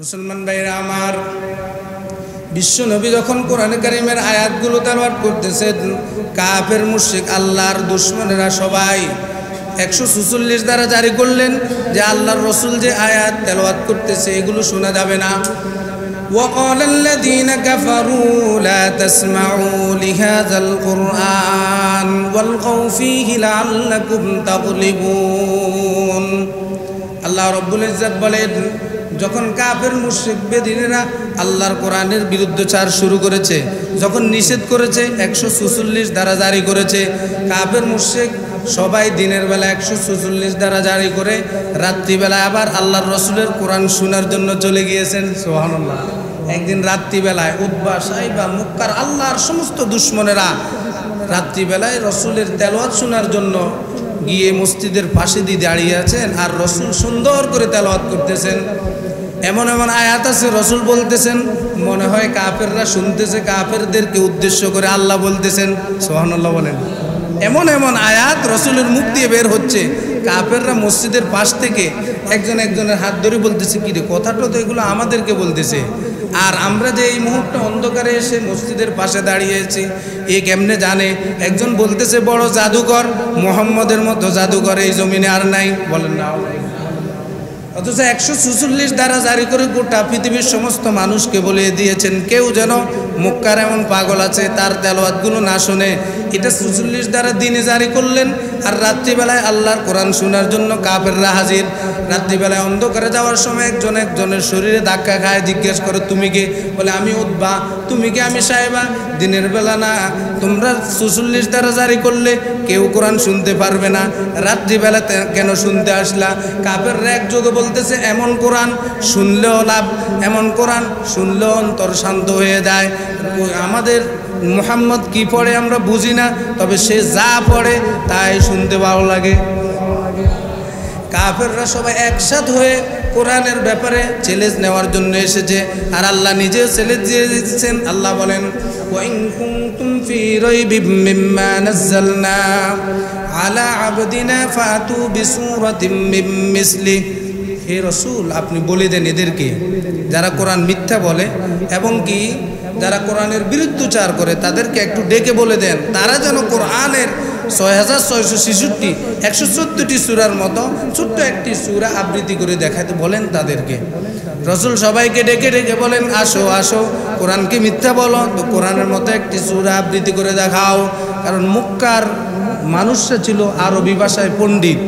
মুসলমান ভাইরা আমার, বিশ্ব নবী যখন কোরআন কারীমের আয়াতগুলো তেলাওয়াত করতেছেন, কাফের মুশরিক আল্লাহর দুশমনেরা সবাই 146 দ্বারা জারি করলেন যে আল্লাহর রাসূল যে আয়াত তেলাওয়াত করতেছে এগুলো শোনা যাবে না। وقال الذين كفروا لا تسمعوا لهذا القرآن والغوا فيه لعلكم تغلبون। আল্লাহ রাব্বুল ইজ্জত বলেন, যখন কাফের মুশরিক বেদিনেরা আল্লাহর কোরআনের বিরুদ্ধচার শুরু করেছে, যখন নিষেধ করেছে, 146 দ্বারা জারি করেছে, কাফের মুশরিক সবাই দিনের বেলা 146 দ্বারা জারি করে রাত্রিবেলা আবার আল্লাহর রাসূলের কোরআন শোনার জন্য চলে গিয়েছেন। সুবহানাল্লাহ। একদিন রাত্রিবেলায় উতবা, সাইবা, মুক্কার আল্লাহর সমস্ত দুশমনেরা রাত্রিবেলায় রাসূলের তেলাওয়াত শোনার জন্য গিয়ে মসজিদের পাশে দিয়ে দাঁড়িয়ে আছেন, আর রাসূল সুন্দর করে তেলাওয়াত করতেছেন। এমন এমন আয়াত আছে, রাসূল বলতেছেন, মনে হয় কাফেররা শুনতেছে, কাফেরদেরকে উদ্দেশ্য করে আল্লাহ বলতেছেন। সুবহানাল্লাহ বলেন। এমন এমন আয়াত রাসূলের মুখ দিয়ে বের হচ্ছে, কাফেররা মসজিদের পাশ থেকে একজন একজনের হাত ধরে বলতেছে, কি রে, কথাটা তো এগুলো আমাদেরকে বলতেছে, আর আমরা যে এই মুহূর্তে অন্ধকারে এসে মসজিদের পাশে দাঁড়িয়েছি, এ কেমনে জানে? একজন বলতেছে, বড় জাদুকর, মুহাম্মদের মতো জাদুকর এই জমিনে আর নাই। বলেন না। অথচ 146 দ্বারা জারি করে গোটা পৃথিবীর সমস্ত মানুষকে বলে দিয়েছেন, কেউ যেন মক্কার এমন পাগল আছে তার তেলাওয়াতগুলো না শুনে। এটা 46 দ্বারা দিনে জারি করলেন, আর রাত্রিবেলায় আল্লাহর কোরআন শোনার জন্য কাফেররা হাজির। রাত্রিবেলায় অন্ধকারে যাওয়ার সময় একজন একজনের শরীরে ধাক্কা খায়, জিজ্ঞেস করে, তুমি কে? বলে, আমি উতবা। তুমি কে? আমি সাহেবা। দিনের বেলা না, তোমরা 46 দ্বারা জারি করলে কেউ কোরআন শুনতে পারবে না, রাত্রিবেলা কেন শুনতে আসলা? কাফেররা একযোগে বলতেছে, এমন কোরআন শুনলেও লাভ, এমন কোরআন শুনলেও অন্তর শান্ত হয়ে যায়। আমাদের মুহাম্মদ কি পড়ে আমরা বুঝি না, তবে সে যা পড়ে তাই শুনতে ভালো লাগে। কাফেররা সবাই একসাথ হয়ে কোরআনের ব্যাপারে চ্যালেঞ্জ নেওয়ার জন্য এসেছে, আর আল্লাহ নিজেও চ্যালেঞ্জ দিয়ে দিচ্ছেন। আল্লাহ বলেন, ওয়া ইন কুনতুম ফি রাইবিম মিম্মা নাযালনা আলা আবদিনা ফাতু বিসূরাতিম মিন মিসলিহি। হে রাসূল, আপনি বলে দেন এদেরকে, যারা কোরআন মিথ্যা বলে এবং কি যারা কোরআনের বিরুদ্ধচার করে, তাদেরকে একটু ডেকে বলে দেন, তারা যেন কোরআনের 6666 114টি সূরার মতো ছোট্ট একটি সূরা আবৃত্তি করে দেখাতে বলেন তাদেরকে। রাসূল সবাইকে ডেকে ডেকে বলেন, আসো আসো, কোরআনকে মিথ্যা বলো তো কোরআনের মতো একটি সূরা আবৃত্তি করে দেখাও। কারণ মক্কার মানুষরা ছিল আরবি ভাষায় পণ্ডিত।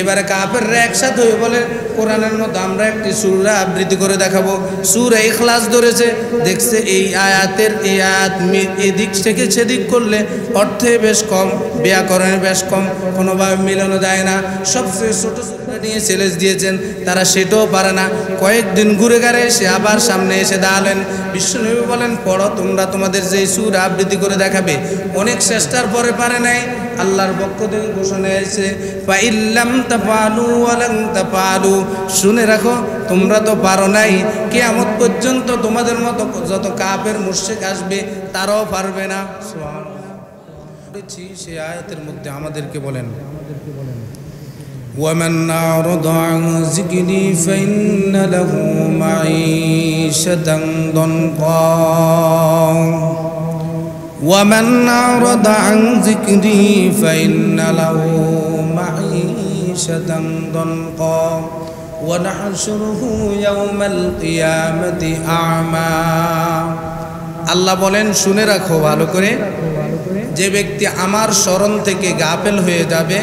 এবারে কাফেররা একসাথে হয়ে বলে, কোরআনের মতো আমরা একটি সূরা আবৃত্তি করে দেখাবো। সূরা ইখলাস ধরেছে, দেখছে এই আয়াতের এই আয়াত এদিক থেকে সেদিক করলে অর্থে বেশ কম, ব্যাকরণে বেশ কম, কোনোভাবে মিলানো যায় না। সবচেয়ে ছোটো সূরা নিয়ে চ্যালেঞ্জ দিয়েছেন, তারা সেটাও পারে না। কয়েকদিন ঘুরে ঘাড়ে এসে আবার সামনে এসে দাঁড়ালেন। বিশ্বনবী বলেন, পড়ো তোমরা, তোমাদের যে সূরা আবৃত্তি করে দেখাবে। অনেক চেষ্টার পরে পারে নাই। আল্লাহর পক্ষ থেকে ঘোষণা এসেছে, ফাইল্লাম তাফআলু ওয়া লান তাফআলু, শুনে রাখো, তোমরা তো পারো নাই, কিয়ামত পর্যন্ত তোমাদের মতো যত কাফের মুশরিক আসবে তারাও পারবে না। সুবহানাল্লাহ। সেই আয়াতের মধ্যে আমাদেরকে বলেন, ওয়ামান আ'রাদা আন যিকরি ফাইন্না লাহু মাঈশাতান দনকা ومن أعرض عن ذكري فإن له معيشة ضنكا ونحشره يوم القيامة أعمى। আল্লাহ বলেন, শুনে রাখো ভালো করে, যে ব্যক্তি আমার স্মরণ থেকে গাফেল হয়ে যাবে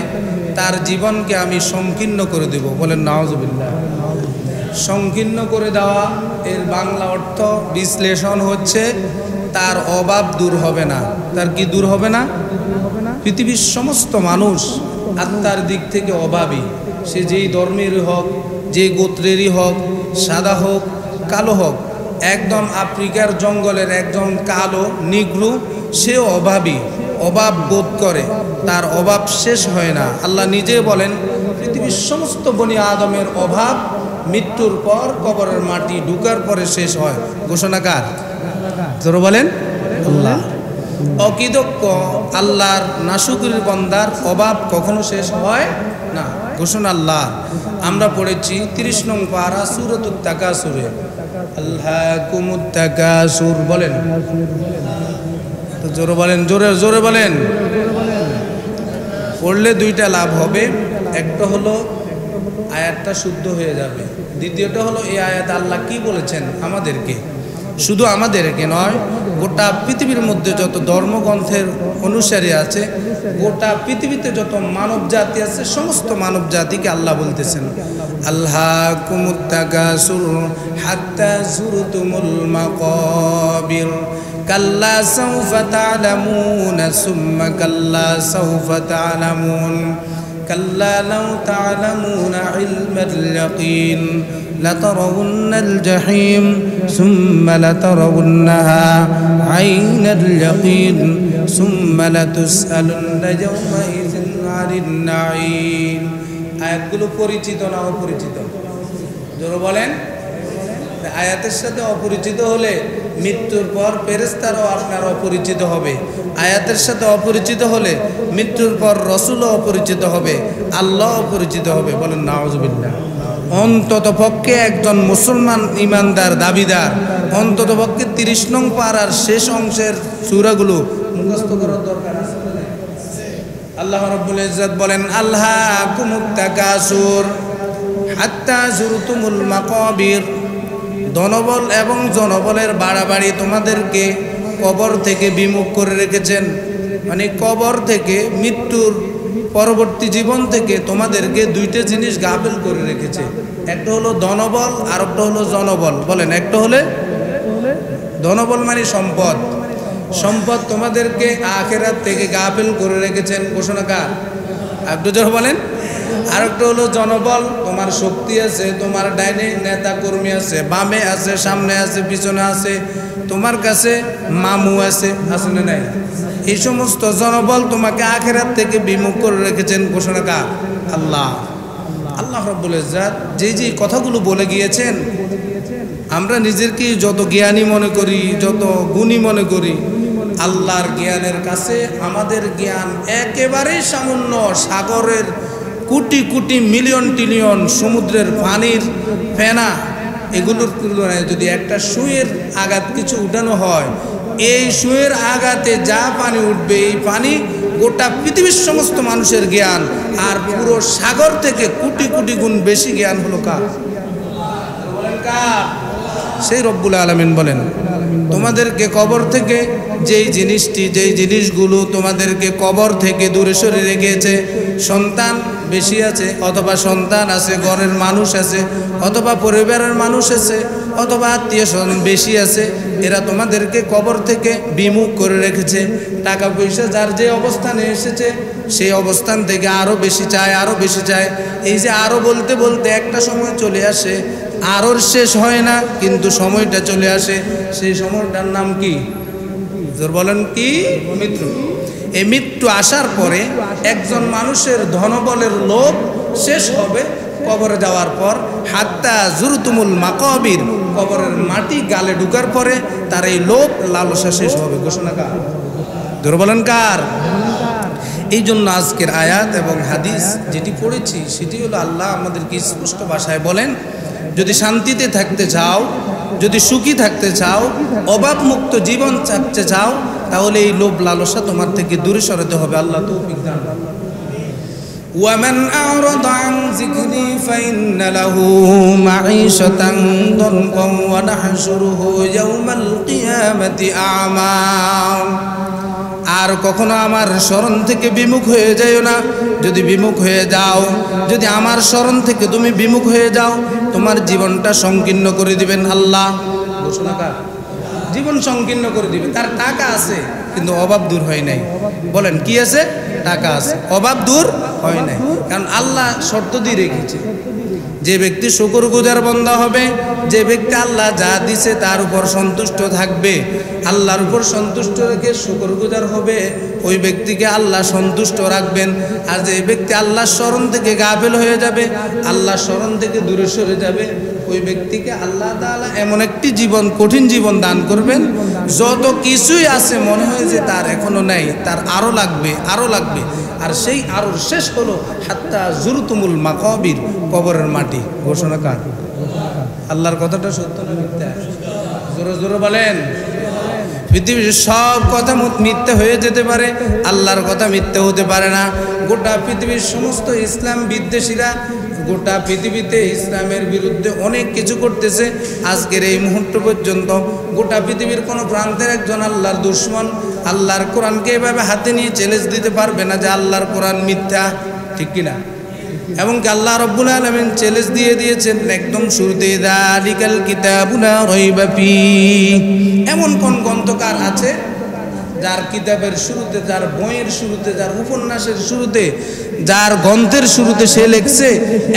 তার জীবনকে আমি সংকীর্ণ করে দেব। বলেন নাউজুবিল্লাহ। সংকীর্ণ করে দেওয়া এর বাংলা অর্থ বিশ্লেষণ হচ্ছে, তার অভাব দূর হবে না। তার কি দূর হবে না? পৃথিবীর সমস্ত মানুষ আত্মার দিক থেকে অভাবী, সে যেই ধর্মেরই হোক, যে গোত্রেরই হোক, সাদা হোক কালো হোক। একদম আফ্রিকার জঙ্গলের একজন কালো নিগ্রো, সেও অভাবী, অভাব বোধ করে, তার অভাব শেষ হয় না। আল্লাহ নিজে বলেন, পৃথিবীর সমস্ত বনি আদমের অভাব মৃত্যুর পর কবরের মাটি ঢুকার পরে শেষ হয়। ঘোষণাকার জোরে বলেন আল্লাহ। অকৃতজ্ঞ আল্লাহর নাশুকরির বান্দার অভাব কখনো শেষ হয় না, ঘোষণা আল্লাহ। আমরা পড়েছি 30 নং পারা সূরাতুত তাকাসুরে, আল্লাকুমুত তাকাসুর। বলেন তো, জোরে বলেন, জোরে জোরে বলেন। পড়লে দুইটা লাভ হবে, একটা হলো আয়াতটা শুদ্ধ হয়ে যাবে, দ্বিতীয়টা হলো এই আয়াত আল্লাহ কি বলেছেন আমাদেরকে, শুধু আমাদেরকে নয়, গোটা পৃথিবীর মধ্যে যত ধর্মগ্রন্থের অনুসারী আছে, গোটা পৃথিবীতে যত মানব জাতি আছে, সমস্ত মানব জাতিকে আল্লাহ বলতেছেন, আল্লাকুমুত তাকাসুর হাত্তা যুরতুমুল মাকাবির কাল্লা সাউফা তা'লামুন সুম্মা কাল্লা সাউফা তা'লামুন কাল্লা লাউ তা'লামুনা ইলমাল ইয়াকিন লাতারাউন্নাল জাহিম সুম্মা লাতারাউন্নাহা আইনাল ইয়াকিন সুম্মা লাতুসআলুন্না ইয়াওমাইযিন আনিন নাঈম। আয়াতগুলো পরিচিত না অপরিচিত? জোরে বলেন। আয়াতের সাথে অপরিচিত হলে মৃত্যুর পর ফেরেশতারাও আপনার অপরিচিত হবে, আয়াতের সাথে অপরিচিত হলে মৃত্যুর পর রাসূলও অপরিচিত হবে, আল্লাহ অপরিচিত হবে। বলেন নাউযুবিল্লাহ। অন্তত পক্ষে একজন মুসলমান ইমানদার দাবিদার অন্তত পক্ষে 30 নং পারার শেষ অংশের সূরাগুলো মুখস্থ করার দরকার আছে। আল্লাহ রাব্বুল ইজ্জত বলেন, আল্লাকুমুত তাকাসুর হাত্তা যুরতুমুল মাকাবির। ধনবল এবং জনবলের বাড়াবাড়ি তোমাদেরকে কবর থেকে বিমুখ করে রেখেছেন, মানে কবর থেকে, মৃত্যুর পরবর্তী জীবন থেকে তোমাদেরকে দুইটা জিনিস গাফেল করে রেখেছে। একটা হলো ধনবল, আর একটা হলো জনবল। বলেন, একটা হলে ধনবল মানে সম্পদ, সম্পদ তোমাদেরকে আখিরাত থেকে গাফেল করে রেখেছেন। ঘোষণা কার? একটু জোরে বলেন। আর একটা হলো জনবল, তোমার শক্তি আছে, তোমার ডাইনে নেতা কর্মী আছে, বামে আছে, সামনে আছে, পিছনে আছে, তোমার কাছে মামু আছে, আছে না নাই? এই সমস্ত জনবল তোমাকে আখিরাত থেকে বিমুখ করে রেখেছেন। ঘোষণা কার? আল্লাহ। আল্লাহ রাব্বুল ইজ্জত যে যে কথাগুলো বলে গিয়েছেন, আমরা নিজেকে যত জ্ঞানী মনে করি, যত গুণী মনে করি, আল্লাহর জ্ঞানের কাছে আমাদের জ্ঞান একেবারেই সামান্য। সাগরের কোটি কোটি মিলিয়ন ট্রিলিয়ন সমুদ্রের পানির ফেনা, এগুলোর তুলনায় যদি একটা সুঁয়ের আঘাত কিছু উঠানো হয়, এই সুঁয়ের আঘাতে যা পানি উঠবে, এই পানি গোটা পৃথিবীর সমস্ত মানুষের জ্ঞান, আর পুরো সাগর থেকে কোটি কোটি গুণ বেশি জ্ঞান হলো কার? সেই রব্বুল আলামিন বলেন, তোমাদেরকে কবর থেকে যেই জিনিসটি, যেই জিনিসগুলো তোমাদেরকে কবর থেকে দূরে সরে রেখেছে, সন্তান বেশি আছে, অথবা সন্তান আছে, ঘরের মানুষ আছে, অথবা পরিবারের মানুষ আছে, অথবা আত্মীয় স্বজন বেশি আছে, এরা তোমাদেরকে কবর থেকে বিমুখ করে রেখেছে। টাকা পয়সা যার যে অবস্থানে এসেছে, সেই অবস্থান থেকে আরও বেশি চায়, আরও বেশি চায়। এই যে আরও বলতে বলতে একটা সময় চলে আসে, আরোর শেষ হয় না, কিন্তু সময়টা চলে আসে। সেই সময়টার নাম কি? জোর বলেন কি? মৃত্যু। এই মৃত্যু আসার পরে একজন মানুষের ধনবলের লোভ শেষ হবে কবরে যাওয়ার পর। হাত্তা যুরতুমুল মাকাবির, কবরের মাটি গালে ঢুকার পরে তার এই লোভ লালসা শেষ হবে। ঘোষণা কার? জোর বলেন কার? এই জন্য আজকের আয়াত এবং হাদিস যেটি পড়েছি, সেটি হলো আল্লাহ আমাদেরকে স্পষ্ট ভাষায় বলেন, যদি শান্তিতে থাকতে চাও, যদি সুখী থাকতে চাও, অভাবমুক্ত জীবন চাইতে চাও, তাহলে এই লোভ লালসা তোমার থেকে দূরে সরাতে হবে। আল্লাহ তৌফিক দান। ওয়ামান আ'রাদা আন যিকরি ফাইন্না লাহু মাঈশাতান দানকান ওয়া নাহশুরুহু ইয়াওমাল কিয়ামাতি আ'মা। আর কখনো আমার স্মরণ থেকে বিমুখ হয়ে যাও না। যদি বিমুখ হয়ে যাও, যদি আমার স্মরণ থেকে তুমি বিমুখ হয়ে যাও, তোমার জীবনটা সংকীর্ণ করে দিবেন আল্লাহ। ঘোষণা কার? জীবন সংকীর্ণ করে দিবে। তার টাকা আছে কিন্তু অভাব দূর হয় নাই। বলেন কি আছে? টাকা আছে, অভাব দূর হয় নাই। কারণ আল্লাহ শর্ত দিয়ে রেখেছে, যে ব্যক্তি শুকরগুজার বান্দা হবে, যে ব্যক্তি আল্লাহ যা দিছে তার উপর সন্তুষ্ট থাকবে, আল্লাহর উপর সন্তুষ্ট রেখে শুকরগুজার হবে, ওই ব্যক্তিকে আল্লাহ সন্তুষ্ট রাখবেন। আর যে ব্যক্তি আল্লাহর স্মরণ থেকে গাফেল হয়ে যাবে, আল্লাহর স্মরণ থেকে দূরে সরে যাবে, ওই ব্যক্তিকে আল্লাহ তাআলা এমন একটি জীবন, কঠিন জীবন দান করবেন, যত কিছুই আছে মনে হয় যে তার এখনো নাই, তার আরো লাগবে, আরো লাগবে। আর সেই আরো শেষ হলো হাত্তা জুরতুমুল মাকাবির, কবরের মাটি। ঘোষণা কার? আল্লাহর কথাটা সত্য না মিথ্যা? জোরে জোরে বলেন। পৃথিবীর সব কথা মিথ্যা হয়ে যেতে পারে, আল্লাহর কথা মিথ্যা হতে পারে না। গোটা পৃথিবীর সমস্ত ইসলাম বিদ্বেষীরা গোটা পৃথিবীতে ইসলামের বিরুদ্ধে অনেক কিছু করতেছে। আজকের এই মুহূর্ত পর্যন্ত গোটা পৃথিবীর কোনো প্রান্তের একজন আল্লাহর দুশমন আল্লাহর কোরআনকে এভাবে হাতে নিয়ে চ্যালেঞ্জ দিতে পারবে না যে আল্লাহর কোরআন মিথ্যা, ঠিক কিনা? এবং কি আল্লাহ রাব্বুল আলামিন চ্যালেঞ্জ দিয়ে দিয়েছেন একদম শুরুতে, যালিকাল কিতাবু লা রাইবা ফীহি। এমন কোন গ্রন্থকার আছে যার কিতাবের শুরুতে, যার বইয়ের শুরুতে, যার উপন্যাসের শুরুতে, যার গ্রন্থের শুরুতে সে লিখছে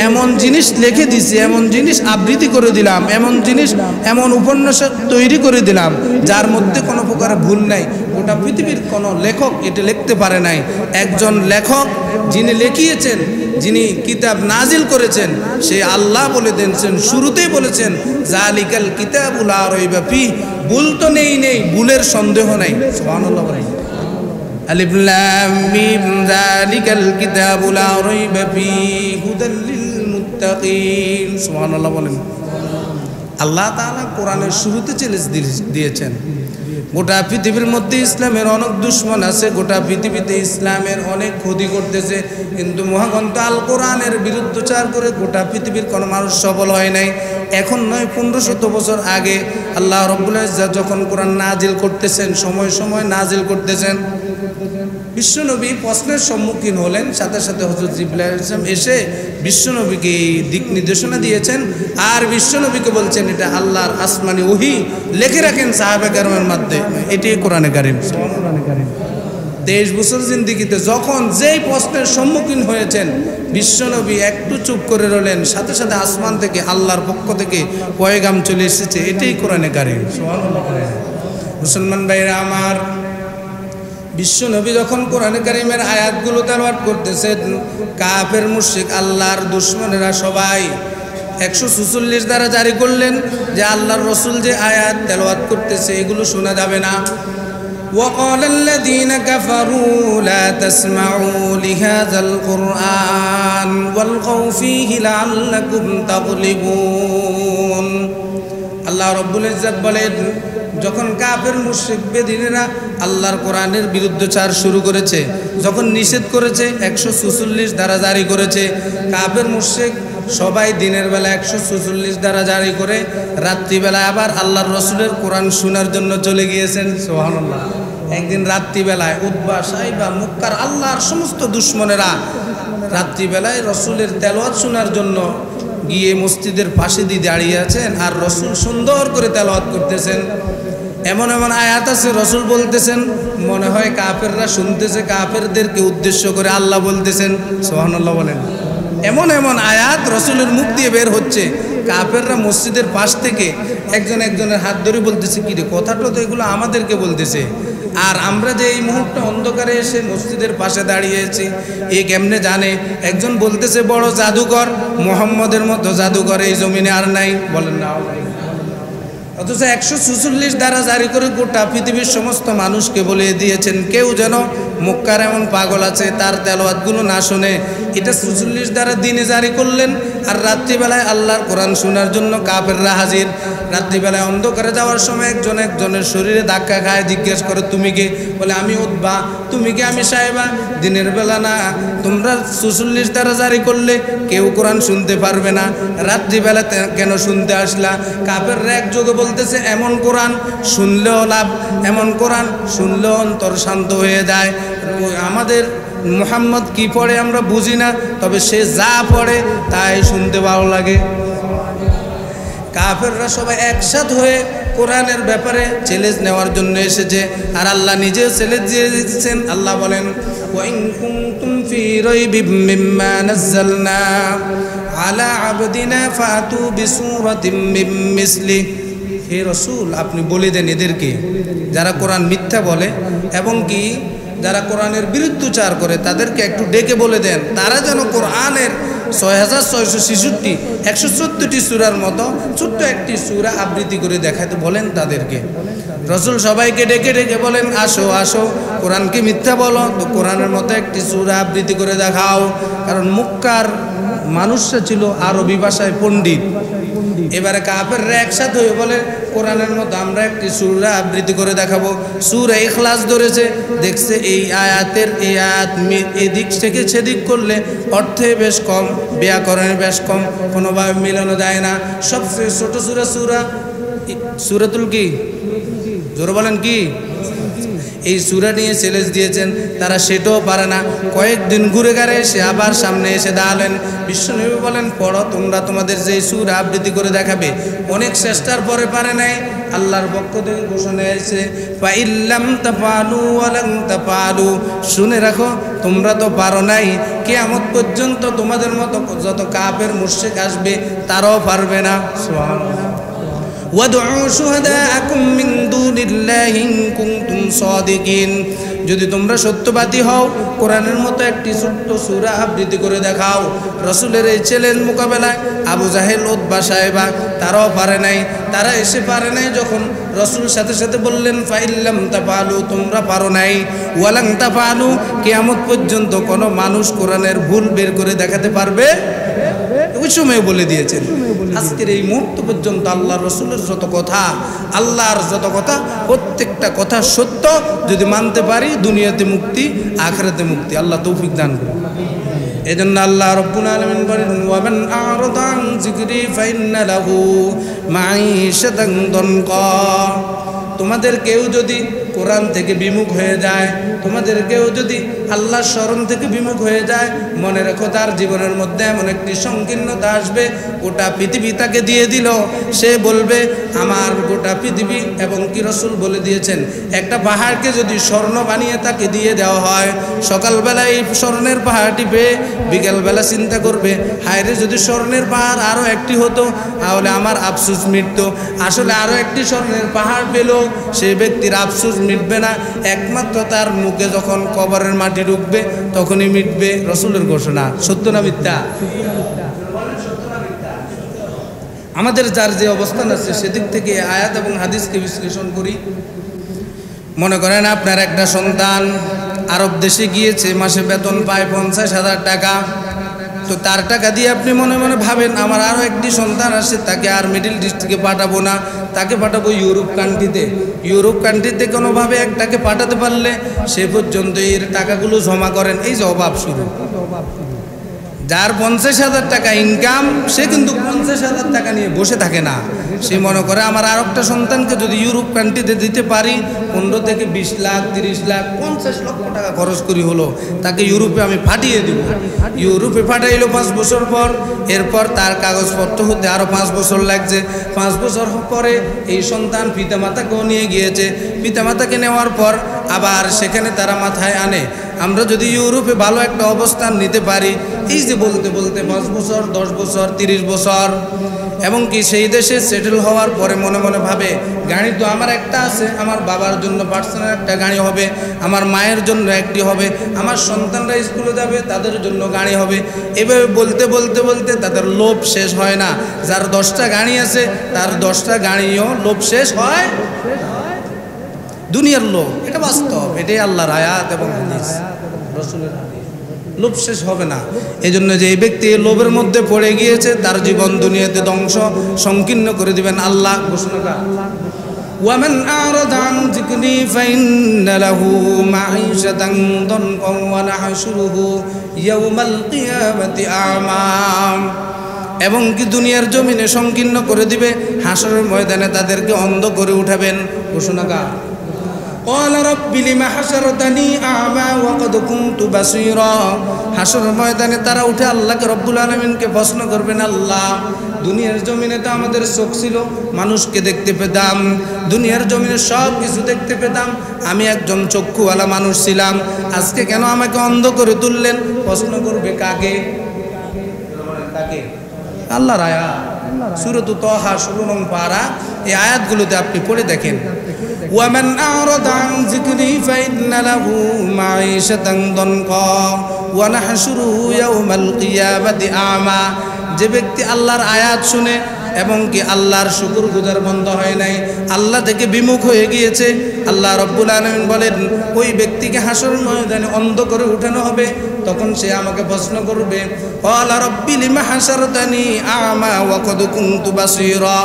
এমন জিনিস লিখে দিছে, এমন জিনিস আবৃত্তি করে দিলাম, এমন জিনিস, এমন উপন্যাস তৈরি করে দিলাম যার মধ্যে কোনো প্রকার ভুল নাই। গোটা পৃথিবীর কোনো লেখক এটা লিখতে পারে নাই। একজন লেখক যিনি লিখিয়েছেন, যিনি কিতাব নাজিল করেছেন, সে আল্লাহ বলে দিয়েছেন, শুরুতেই বলেছেন যালিকাল কিতাবু লা রাইবা ফীহি। ভুল তো নেই, ভুলের সন্দেহ নাই। সুবহানাল্লাহ বলেন। আলিফ লাম মিম যালিকাল কিতাবু লা রাইবা ফীহি হুদাল লিল মুত্তাকিন। সুবহানাল্লাহ বলেন। আল্লাহ তাআলা কোরআনের শুরুতে চ্যালেঞ্জ দিয়েছেন। গোটা পৃথিবীর মধ্যে ইসলামের অনেক দুশমন আছে, গোটা পৃথিবীতে ইসলামের অনেক ক্ষতি করতেছে, কিন্তু মহাগ্রন্থ আল কোরআনের বিরুদ্ধচার করে গোটা পৃথিবীর কোনো মানুষ সফল হয় নাই। এখন নয়, 1500 বছর আগে আল্লাহ রাব্বুল ইজ্জত যখন কোরআন নাজিল করতেছেন, সময় সময় নাজিল করতেছেন, বিশ্বনবী প্রশ্নের সম্মুখীন হলেন। সাথে সাথে হযরত জিবরাইল আলাইহিস সালাম এসে বিশ্বনবীকে দিক নির্দেশনা দিয়েছেন, আর বিশ্বনবীকে বলছেন এটা আল্লাহর আসমানি ওহী, লিখে রাখেন সাহাবা কেরামের মধ্যে। এটাই কোরআনে কারীম। 23 বছর জিন্দেগিতে যখন যেই প্রশ্নের সম্মুখীন হয়েছেন, বিশ্বনবী একটু চুপ করে রইলেন, সাথে সাথে আসমান থেকে আল্লাহর পক্ষ থেকে পয়গাম চলে এসেছে। এটাই কোরআনে কারীম। মুসলমান ভাইরা আমার, বিশ্বনবী যখন কোরআনে কারীমের আয়াতগুলো তেলাওয়াত করতেছেন, কাফের মুশরিক আল্লাহর দুশমনেরা সবাই 146 দ্বারা জারি করলেন যে আল্লাহর রাসূল যে আয়াত তেলাওয়াত করতেছে এগুলো শোনা যাবে না। وقال الذين كفروا لا تسمعوا لهذا القرآن والغوا فيه لعلكم تغلبون। আল্লাহ রাব্বুল ইজ্জত বলেন, যখন কাফের মুশরিক বেদিনেরা আল্লাহর কোরআনের বিরুদ্ধচার শুরু করেছে, যখন নিষেধ করেছে, 146 দ্বারা জারি করেছে, কাফের মুশরিক সবাই দিনের বেলা 146 দ্বারা জারি করে রাত্রিবেলা আবার আল্লাহর রাসূলের কোরআন শোনার জন্য চলে গিয়েছেন। সুবহানাল্লাহ। একদিন রাত্রিবেলায় উতবা, সাইবা, মুক্কার আল্লাহর সমস্ত দুশমনেরা রাত্রিবেলায় রাসূলের তেলাওয়াত শোনার জন্য গিয়ে মসজিদের পাশে দিয়ে দাঁড়িয়ে আছেন, আর রাসূল সুন্দর করে তেলাওয়াত করতেছেন। এমন এমন আয়াত আছে, রাসূল বলতেছেন, মনে হয় কাফেররা শুনতেছে, কাফেরদেরকে উদ্দেশ্য করে আল্লাহ বলতেছেন। সুবহানাল্লাহ বলেন। এমন এমন আয়াত রাসূলের মুখ দিয়ে বের হচ্ছে, কাফেররা মসজিদের পাশ থেকে একজন একজনের হাত ধরে বলতেছে, কি রে, কথাটা তো এগুলো আমাদেরকে বলতেছে, আর আমরা যে এই মুহূর্তে অন্ধকারে এসে মসজিদের পাশে দাঁড়িয়েছি, এ কেমনে জানে? একজন বলতেছে বড় জাদুকর, মুহাম্মদের মতো জাদুকর এই জমিনে আর নাই। বলেন না। অথচ 146 দ্বারা জারি করে গোটা পৃথিবীর সমস্ত মানুষকে বলে দিয়েছেন, কেউ যেন মক্কার এমন পাগল আছে তার তেলাওয়াতগুলো না শুনে। এটা 46 দ্বারা দিনে জারি করলেন, আর রাত্রিবেলায় আল্লাহর কোরআন শোনার জন্য কাফেররা হাজির। রাত্রিবেলায় অন্ধকারে যাওয়ার সময় একজন একজনের শরীরে ধাক্কা খায়, জিজ্ঞেস করে তুমি কে? বলে আমি উতবা। তুমি কে? আমি সাহেবা। দিনের বেলা না, তোমরা 46 দ্বারা জারি করলে কেউ কোরআন শুনতে পারবে না, রাত্রিবেলা কেন শুনতে আসলা? কাফেররা একযোগে বলতেছে, এমন কোরআন শুনলেও লাভ, এমন কোরআন শুনলেও অন্তর শান্ত হয়ে যায়। আমাদের মুহাম্মদ কি পড়ে আমরা বুঝি না, তবে সে যা পড়ে তাই শুনতে ভালো লাগে। কাফেররা সবাই একসাথ হয়ে কোরআনের ব্যাপারে চ্যালেঞ্জ নেওয়ার জন্য এসেছে, আর আল্লাহ নিজে চ্যালেঞ্জ দিয়ে দিচ্ছেন। আল্লাহ বলেন, ওয়া ইন কুনতুম ফি রাইবিম মিম্মা নাযালনা আলা আবদিনা ফাতু বিসূরাতিম মিন মিসলি। হে রাসূল, আপনি বলে দেন এদেরকে যারা কোরআন মিথ্যা বলে এবং কি যারা কোরআনের বিরুদ্ধচার করে তাদেরকে একটু ডেকে বলে দেন তারা যেন কোরআনের 6666 114টি সূরার মতো ছোট্ট একটি সূরা আবৃত্তি করে দেখাতে বলেন তাদেরকে। রাসূল সবাইকে ডেকে ডেকে বলেন, আসো আসো, কোরআনকে মিথ্যা বলো তো কোরআনের মতো একটি সূরা আবৃত্তি করে দেখাও। কারণ মক্কার মানুষরা ছিল আরবি ভাষায় পণ্ডিত। এবারে কাফেররা একসাথে হয়ে বলে কোরআনের মতো আমরা একটি সূরা আবৃত্তি করে দেখাবো। সূরা ইখলাস ধরেছে, দেখছে এই আয়াতের এই আয়াত এদিক থেকে সেদিক করলে অর্থে বেশ কম, ব্যাকরণে বেশ কম, কোনোভাবে মিলানো যায় না। সবচেয়ে ছোট সূরাতুল কি জোরে বলেন কি, এই সূরা নিয়ে চ্যালেঞ্জ দিয়েছেন, তারা সেটাও পারে না। কয়েকদিন ঘুরে ঘাড়ে এসে আবার সামনে এসে দাঁড়ালেন। বিশ্বনবী বলেন, পড়ো তোমরা তোমাদের যে সূরা আবৃত্তি করে দেখাবে। অনেক চেষ্টার পরে পারে নাই। আল্লাহর পক্ষ থেকে ঘোষণা এসেছে, ফা ইল্লাম তাফআলু ওয়া লান তাফআলু, শুনে রাখো তোমরা তো পারো নাই, কিয়ামত পর্যন্ত তোমাদের মতো যত কাফের মুশরিক আসবে তারাও পারবে না। সুবহানাল্লাহ। ওয়াদউ শুহাদাআকুম মিন দুনিল্লাহি ইন কুনতুম সাদিকিন, যদি তোমরা সত্যবাদী হও কোরআনের মতো একটি ছোট্ট সূরা আবৃত্তি করে দেখাও। রাসূলের এই চ্যালেঞ্জ মোকাবেলায় আবু জাহেল, উতবা, সাইবা তারাও পারে নাই। তারা এসে পারে নাই যখন রাসূল সাথে সাথে বললেন, ফাইল্লাম তাফআলু, তোমরা পারো নাই, ওয়ালান তাফআলু, কিয়ামত পর্যন্ত কোনো মানুষ কোরআনের ভুল বের করে দেখাতে পারবে। ওই সময় বলে দিয়েছেন। আজকের এই মুহূর্ত পর্যন্ত আল্লাহ রসুলের যত কথা, আল্লাহর যত কথা, প্রত্যেকটা কথা সত্য। যদি মানতে পারি দুনিয়াতে মুক্তি, আখিরাতে মুক্তি। আল্লাহ তৌফিক দান করুন। এজন্য আল্লাহ রাব্বুল আলামিন বলেন, ওয়া মান আ'রাদা আন যিকরি ফাইন্না লাহু মাঈশাতান দনকা। তোমাদের কেউ যদি কোরআন থেকে বিমুখ হয়ে যায়, তোমাদের কেউ যদি আল্লাহর স্মরণ থেকে বিমুখ হয়ে যায়, মনে রেখো তার জীবনের মধ্যে এমন একটি সংকীর্ণতা আসবে, গোটা পৃথিবী তাকে দিয়ে দিল, সে বলবে আমার গোটা পৃথিবী। এবং কি রাসূল বলে দিয়েছেন, একটা পাহাড়কে যদি স্বর্ণ বানিয়ে তাকে দিয়ে দেওয়া হয়, সকালবেলায় এই স্বর্ণের পাহাড়টি পেয়ে বিকেলবেলা চিন্তা করবে, হায়রে যদি স্বর্ণের পাহাড় আরও একটি হতো তাহলে আমার আফসোস মিটত। আসলে আরও একটি স্বর্ণের পাহাড় পেল, সেই ব্যক্তির আফসোস মিটবে না, একমাত্র তার মুখে যখন কবরের মাটি ঢুকবে তখনই মিটবে। রাসূলের ঘোষণা। সত্য না মিথ্যা? আমাদের যার যে অবস্থান আছে সেদিক থেকে আয়াত এবং হাদিসকে বিশ্লেষণ করি। মনে করেন আপনার একটা সন্তান আরব দেশে গিয়েছে, মাসে বেতন পায় 50,000 টাকা। তো তার টাকা দিয়ে আপনি মনে মনে ভাবেন আমার আরও একটি সন্তান আসে, তাকে আর মিডল ইস্ট থেকে পাঠাবো না, তাকে পাঠাবো ইউরোপ কান্ট্রিতে। ইউরোপ কান্ট্রিতে কোনোভাবে একটাকে পাঠাতে পারলে সে পর্যন্ত এর টাকাগুলো জমা করেন। এই যে অভাব শুরু। যার 50,000 টাকা ইনকাম, সে কিন্তু 50,000 টাকা নিয়ে বসে থাকে না। সে মনে করে আমার আর একটা সন্তানকে যদি ইউরোপ কান্ট্রিতে দিতে পারি, 15 থেকে 20 লাখ 30 লাখ 50 লক্ষ টাকা খরচ করি হলো, তাকে ইউরোপে আমি পাঠিয়ে দেব। ইউরোপে পাঠাইলো 5 বছর পর, এরপর তার কাগজপত্র হতে আরও 5 বছর লাগছে। 5 বছর পরে এই সন্তান পিতামাতাকেও নিয়ে গিয়েছে। পিতামাতাকে নেওয়ার পর আবার সেখানে তারা মাথায় আনে আমরা যদি ইউরোপে ভালো একটা অবস্থান নিতে পারি। এই যে বলতে বলতে 5 বছর 10 বছর 30 বছর, এবং কি সেই দেশে সেটেল হওয়ার পরে মনে মনে ভাবে গাড়ি তো আমার একটা আছে, আমার বাবার জন্য পার্সোনাল একটা গাড়ি হবে, আমার মায়ের জন্য একটি হবে, আমার সন্তানরা স্কুলে যাবে তাদের জন্য গাড়ি হবে। এভাবে বলতে বলতে বলতে তাদের লোভ শেষ হয় না। যার 10টা গাড়ি আছে তার 10টা গাড়িও লোভ শেষ হয়। দুনিয়ার লোভ, এটা বাস্তব, এটাই আল্লাহর আয়াত এবং হাদিস, রাসূলের হাদিস। লোভ শেষ হবে না। এই জন্য যে এই ব্যক্তি লোভের মধ্যে পড়ে গিয়েছে তার জীবন দুনিয়াতে ধ্বংস সংকীর্ণ করে দিবেন আল্লাহ ঘোষণা। ওয়ামান আ'রাদা আন যিকরি ফাইন্না লাহু মাঈশাতান দনকা ওয়া নাহশুরুহু ইয়াওমাল কিয়ামাতি আ'মা। এবং কি দুনিয়ার জমিনে সংকীর্ণ করে দিবে, হাসরের ময়দানে তাদেরকে অন্ধ করে উঠাবেন। ঘোষণাকার ক্বালা রাব্বি লিমা হাশারতানি আ'মা ওয়া ক্বাদ কুনতু বাসীরা। হাসরের ময়দানে তারা উঠে আল্লাহকে রব্বুল আলামিনকে প্রশ্ন করবেন, আল্লাহ দুনিয়ার জমিনে তো আমাদের চোখ ছিল, মানুষকে দেখতে পেতাম, দুনিয়ার জমিনে সব কিছু দেখতে পেতাম, আমি একজন চক্ষুওয়ালা মানুষ ছিলাম, আজকে কেন আমাকে অন্ধ করে তুললেন? প্রশ্ন করবে কাকে? আল্লাহর আয়াত, সূরাত তাহা 16 নং পারা। এই আয়াতগুলোতে আপনি পড়ে দেখেন, ওয়ামান আ'রাদা আন যিকরি ফাইন্না লাহু মাঈশাতান দানকা ওয়া নাহশুরুহু ইয়াওমাল কিয়ামাতি আ'মা। যে ব্যক্তি আল্লাহর আয়াত শুনে এবং কি আল্লাহর শুকরগুজার বন্ধ হয় নাই, আল্লাহ থেকে বিমুখ হয়ে গিয়েছে, আল্লাহ রাব্বুল আলামিন বলেন ওই ব্যক্তিকে হাসর ময়দানে অন্ধ করে উঠানো হবে। তখন সে আমাকে প্রশ্ন করবে, ক্বালা রাব্বি লিমা হাসারতানি আ'মা ওয়া ক্বাদ কুনতু বাসীরা।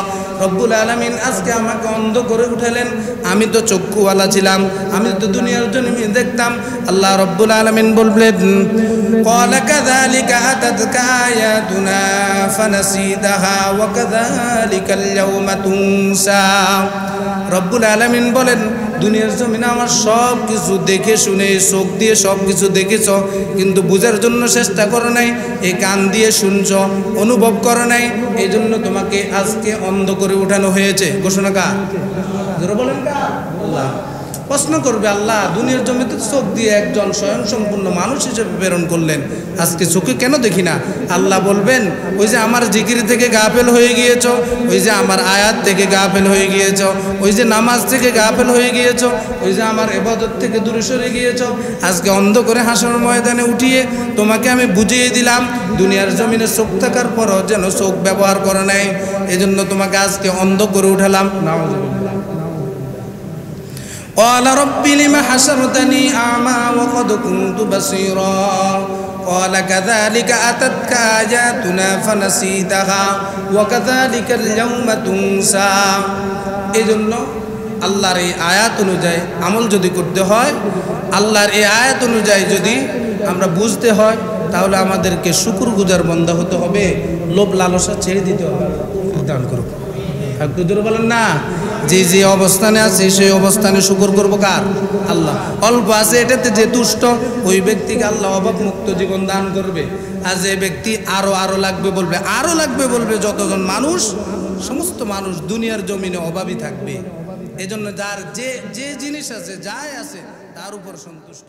রব্বুল আলামিন আজকে আমাকে অন্ধ করে উঠালেন, আমি তো চক্ষুওয়ালা ছিলাম, আমি তো দুনিয়ার জন্য দেখতাম। আল্লাহ রব্বুল আলামিন বললেন, ক্বালা কাযালিকা আতাতকা আয়াতুনা ফানাসিতাহা ওয়া কাযালিকাল ইয়াওমা তুনসা। রব্বুল আলামিন বলেন, দুনিয়ার জমিনে আমার সব কিছু দেখে শুনে চোখ দিয়ে সব কিছু দেখেছ, কিন্তু বুঝার জন্য চেষ্টা করো নাই, এই কান দিয়ে শুনছ, অনুভব করো নাই, এই জন্য তোমাকে আজকে অন্ধ করে উঠানো হয়েছে। ঘোষণা কার? যারা বলেন কার? আল্লাহ। প্রশ্ন করবে, আল্লাহ দুনিয়ার জমিতে চোখ দিয়ে একজন স্বয়ং সম্পূর্ণ মানুষ হিসেবে প্রেরণ করলেন, আজকে চোখে কেন দেখি না? আল্লাহ বলবেন, ওই যে আমার জিকির থেকে গাফেল হয়ে গিয়েছ, ওই যে আমার আয়াত থেকে গাফেল হয়ে গিয়েছ, ওই যে নামাজ থেকে গাফেল হয়ে গিয়েছ, ওই যে আমার ইবাদত থেকে দূরে সরে গিয়েছ, আজকে অন্ধ করে হাসর ময়দানে উঠিয়ে তোমাকে আমি বুঝিয়ে দিলাম দুনিয়ার জমিনে চোখ থাকার পরও যেন চোখ ব্যবহার করে নাই, এজন্য তোমাকে আজকে অন্ধ করে উঠালাম। নাউযুবিল্লাহ। قال رب لم حشرتني أعمى وقد كنت بصيرا قال كذلك أتتك آياتنا فنسيتها وكذلك اليوم تنسى। এজন্য আল্লাহর এই আয়াত অনুযায়ী আমল যদি করতে হয়, আল্লাহর এই আয়াত অনুযায়ী যদি আমরা বুঝতে হয়, তাহলে আমাদেরকে শুকরগুজার বান্দা হতে হবে, লোভ লালসা ছেড়ে দিতে হবে। দান করুন। একটু জোরে বলেন না, যে যে অবস্থানে আছে সেই অবস্থানে শুকর করবো কার? আল্লাহ। অল্প আছে এটাতে যে তুষ্ট, ওই ব্যক্তিকে আল্লাহ অভাব মুক্ত জীবন দান করবে। আর যে ব্যক্তি আরো আরো লাগবে বলবে, আরো লাগবে বলবে, যতজন মানুষ, সমস্ত মানুষ দুনিয়ার জমিনে অভাবী থাকবে। এজন্য যার যে যে জিনিস আছে, যাই আছে, তার উপর সন্তুষ্ট।